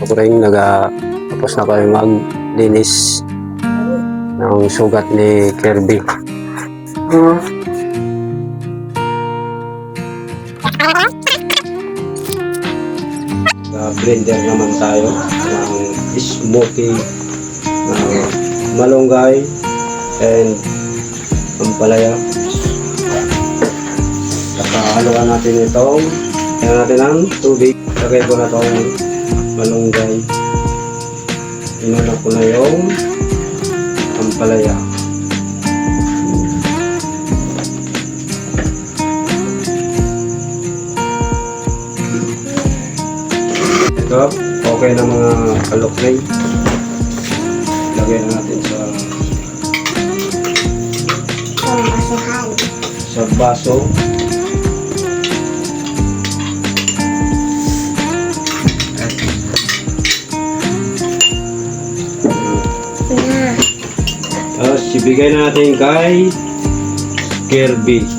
ko rin tapos na kami maglinis ng sugat ni Kirby. Blender naman tayo ng smokey malunggay and ampalaya. Haluan natin itong ng tubig. Lagay ko na itong malunggay. Inuna ko na yung ampalaya. Ito, okay na mga kalukay. Lagay na natin sa baso. Tapos ibigay na natin kay Kirby.